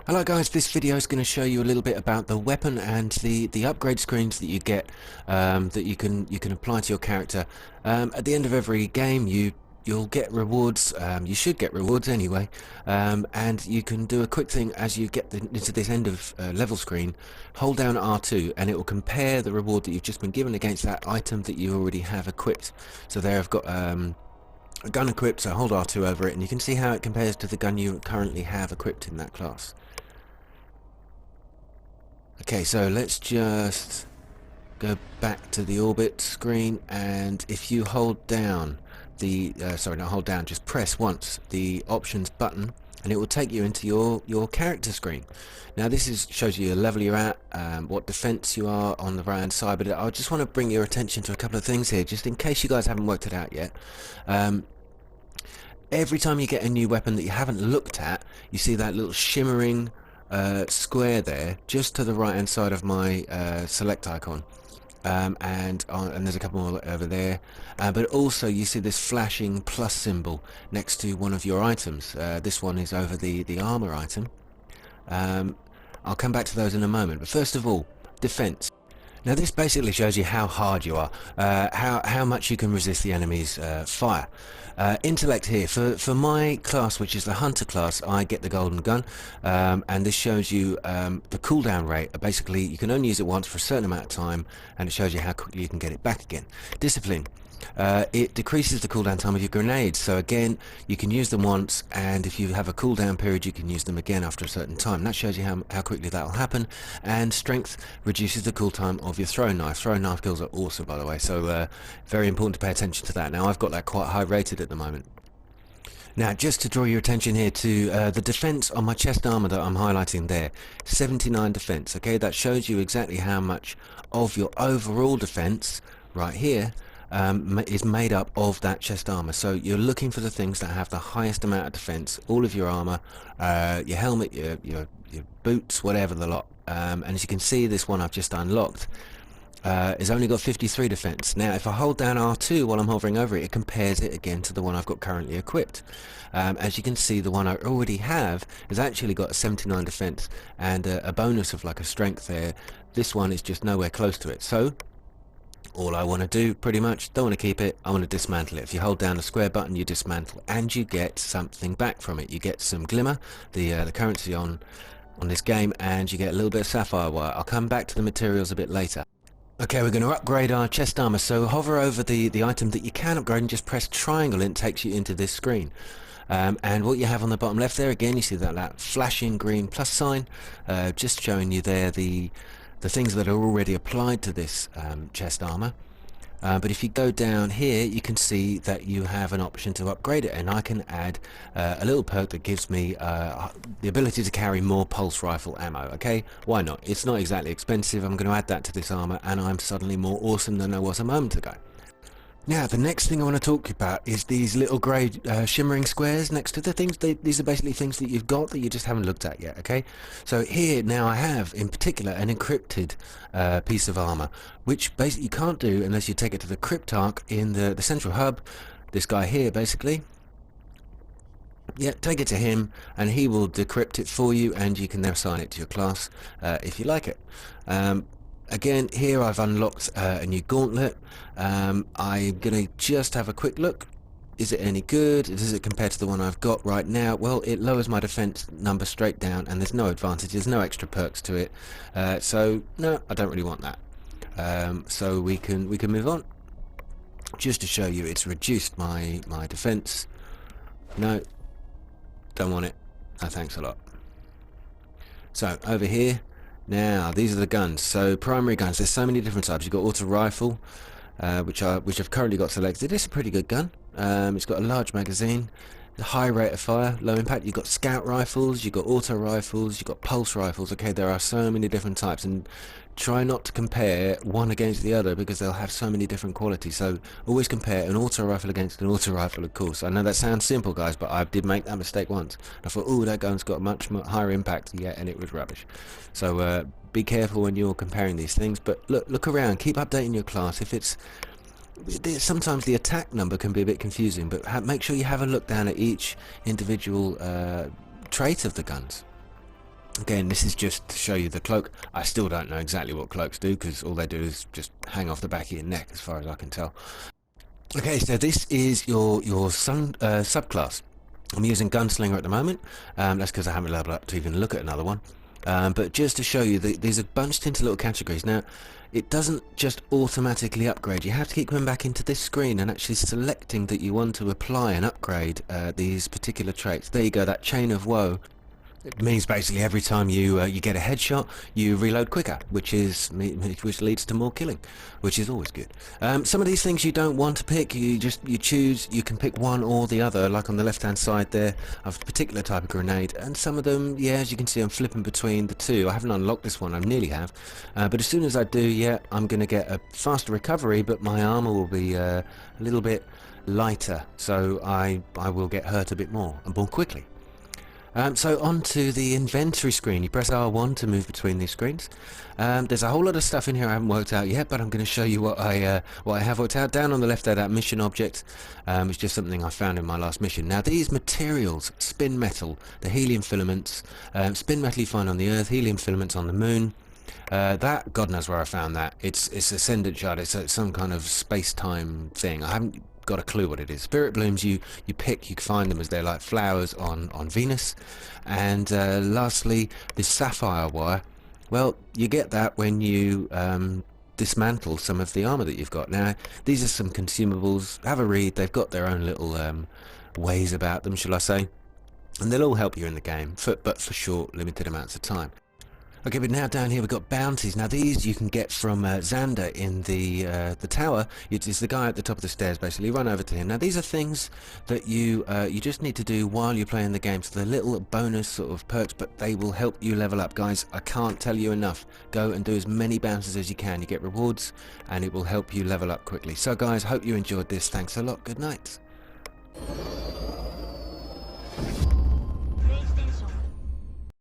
Hello guys, this video is going to show you a little bit about the weapon and the upgrade screens that you get that you can apply to your character. At the end of every game you'll get rewards. You should get rewards anyway, and you can do a quick thing as you get into this end of level screen. Hold down R2 and it will compare the reward that you've just been given against that item that you already have equipped. So there I've got a gun equipped, so hold R2 over it and you can see how it compares to the gun you currently have equipped in that class. Okay, so let's just go back to the orbit screen, and if you hold down the sorry, not hold down, just press once the options button and it will take you into your character screen. Now this shows you the level you're at, what defense you are on the right hand side, but I just want to bring your attention to a couple of things here just in case you guys haven't worked it out yet. Every time you get a new weapon that you haven't looked at, you see that little shimmering square there just to the right hand side of my select icon, and there's a couple more over there, but also you see this flashing plus symbol next to one of your items. This one is over the armor item. I'll come back to those in a moment, but first of all, defense. Now this basically shows you how hard you are, how much you can resist the enemy's fire. Intellect here, for my class, which is the hunter class, I get the golden gun, and this shows you the cooldown rate. Basically you can only use it once for a certain amount of time, and it shows you how quickly you can get it back again. Discipline. It decreases the cooldown time of your grenades, so again you can use them once, and if you have a cooldown period you can use them again after a certain time. That shows you how quickly that will happen. And strength reduces the cool time of your throwing knife. Throwing knife kills are awesome, by the way, so very important to pay attention to that. Now I've got that quite high rated at the moment. Now just to draw your attention here to the defense on my chest armor that I'm highlighting there, 79 defense. Okay, that shows you exactly how much of your overall defense right here is made up of that chest armor. So you're looking for the things that have the highest amount of defense. All of your armor, your helmet, your boots, whatever, the lot. And as you can see, this one I've just unlocked has only got 53 defense. Now if I hold down R2 while I'm hovering over it, it compares it again to the one I've got currently equipped. As you can see, the one I already have has actually got a 79 defense and a bonus of like a strength there. This one is just nowhere close to it. So all I want to do, pretty much, don't want to keep it, I want to dismantle it. If you hold down the square button, you dismantle, and you get something back from it. You get some glimmer, the currency on this game, and you get a little bit of sapphire wire. I'll come back to the materials a bit later. Okay, we're going to upgrade our chest armor, so hover over the item that you can upgrade and just press triangle and it takes you into this screen. And what you have on the bottom left there, again, you see that flashing green plus sign, just showing you there the things that are already applied to this chest armor. But if you go down here, you can see that you have an option to upgrade it, and I can add a little perk that gives me the ability to carry more pulse rifle ammo. Okay, why not? It's not exactly expensive. I'm going to add that to this armor and I'm suddenly more awesome than I was a moment ago. Now the next thing I want to talk about is these little grey shimmering squares next to the things. These are basically things that you've got that you just haven't looked at yet. Okay, so here now I have in particular an encrypted piece of armor, which basically you can't do unless you take it to the cryptarch in the central hub. This guy here, basically. Yeah, take it to him and he will decrypt it for you, and you can then assign it to your class if you like it. Again, here I've unlocked a new gauntlet. I'm going to just have a quick look. Is it any good? Does it compare to the one I've got right now? Well, it lowers my defense number straight down, and there's no advantages, no extra perks to it. So no, I don't really want that. So we can move on. Just to show you, it's reduced my defense. No, don't want it. No, thanks a lot. So over here. Now these are the guns. So primary guns, there's so many different types. You've got auto rifle, which I've currently got selected. It's a pretty good gun. It's got a large magazine, a high rate of fire, low impact. You've got scout rifles, you've got auto rifles, you've got pulse rifles. Okay, there are so many different types, and try not to compare one against the other because they'll have so many different qualities. So always compare an auto rifle against an auto rifle, of course. I know that sounds simple, guys, but I did make that mistake once. I thought, oh, that gun's got much higher impact, yeah, and it was rubbish. So be careful when you're comparing these things, but look around, keep updating your class. If it's sometimes the attack number can be a bit confusing, but make sure you have a look down at each individual trait of the guns. Again, this is just to show you the cloak. I still don't know exactly what cloaks do, because all they do is just hang off the back of your neck, as far as I can tell. Okay, so this is your subclass. I'm using Gunslinger at the moment. That's because I haven't leveled up to even look at another one. But just to show you, these are bunched into little categories. Now, it doesn't just automatically upgrade. You have to keep coming back into this screen and actually selecting that you want to apply and upgrade these particular traits. There you go, that chain of woe. It means basically every time you get a headshot, you reload quicker, which leads to more killing, which is always good. Some of these things you don't want to pick. You choose. You can pick one or the other. Like on the left-hand side there, I've a particular type of grenade, and some of them, yeah, as you can see, I'm flipping between the two. I haven't unlocked this one. I nearly have, but as soon as I do, yeah, I'm going to get a faster recovery, but my armor will be a little bit lighter, so I will get hurt a bit more and more quickly. So onto the inventory screen, you press R1 to move between these screens. There's a whole lot of stuff in here I haven't worked out yet, but I'm going to show you what I have worked out. Down on the left there, that mission object, is just something I found in my last mission. Now these materials, spin metal, the helium filaments, spin metal you find on the Earth, helium filaments on the Moon. That, God knows where I found that. It's Ascendant Shard. It's some kind of space-time thing. I haven't got a clue what it is. Spirit blooms you find them as they're like flowers on Venus. And lastly, this sapphire wire, well, you get that when you dismantle some of the armor that you've got. Now these are some consumables. Have a read. They've got their own little ways about them, shall I say, and they'll all help you in the game, but for short, limited amounts of time. Okay, but now down here we've got bounties. Now these you can get from Xander in the tower. It's the guy at the top of the stairs, basically. Run over to him. Now these are things that you just need to do while you're playing the game. So they're little bonus sort of perks, but they will help you level up. Guys, I can't tell you enough. Go and do as many bounties as you can. You get rewards, and it will help you level up quickly. So guys, hope you enjoyed this. Thanks a lot. Good night.